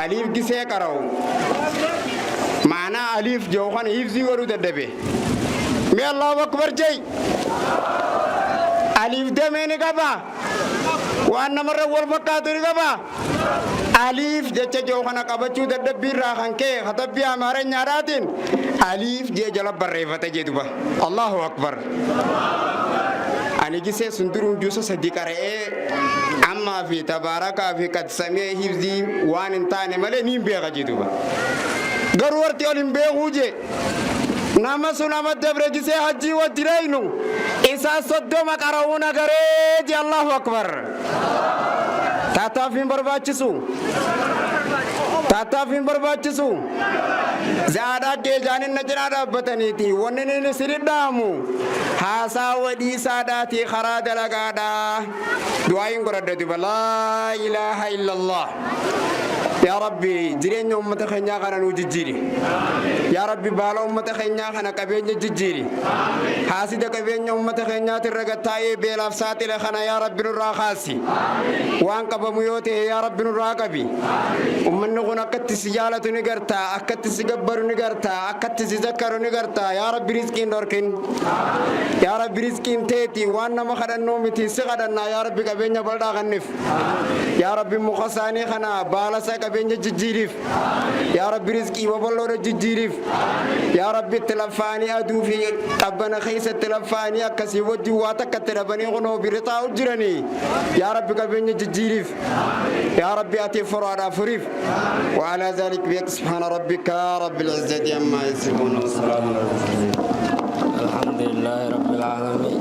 aliif gisee qara'u maanaa aliif jehu kana hifzii godhuu dadhabe mi allahu akbar jey aliif damee ni qaba waan namarra wal fakkaatu ni qaba aliif jecha jehu kana qabachuu dadhabbiirraa kan ka'e katabbii amaaranyaadhaatiin aliif jee jala barreeffate jedhuba allahu akbar ani gisee sun duruun juusa sadii qara'ee ammaa fi tabaarakaa fi qadsamee hifzii waan hin taane malee niin beeka jedhuba garuu warti ol hin beekuu je nama sun ama dabre gisee hajjii watti reeynu isaa 30 qara'uu nagaree je allahu akbar taataafin barbaachisu zaadhaa geejaanin na cinaa dhaabbataniiti wanni inni siridhaamu haasaa wadhiisaadhaati karaa dalagaadhaa du'aayin godhadha duba laa ilaaha illallah يا ربي جرين أمة خنيا خنا نوججيري يا ربي بالا أمة خنيا خنا كبين ججيري حاسد كبين أمة خنيا ترجعتاي بلا فسات لخنا يا ربي نراخاسي وان كبميوته يا ربي نراكبي ومن نغنا كت سجالة نجرتا أكت سجبر نجرتا أكت سذكر نجرتا يا ربي رزقين دوركين يا ربي رزقين تيتي وانا ما خدنا نومتي سقدنا يا ربي كبين بلدا غنف يا ربي مخصاني خنا بالا سكبين ججيريف يا ربي رزقي وبلور ججيريف يا ربي تلفاني أدو في أبنا خيس تلفاني أكسي ودي واتك تلفاني غنو برطاء الجرني يا ربي كبين ججيريف يا ربي أتي فرعنا فريف وعلى ذلك بيك سبحان ربك رب العزة عما يصفون وسلام على المرسلين الحمد لله رب العالمين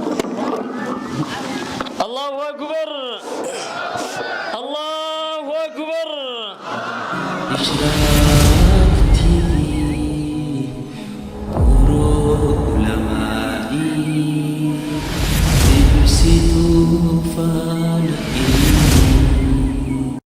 الله أكبر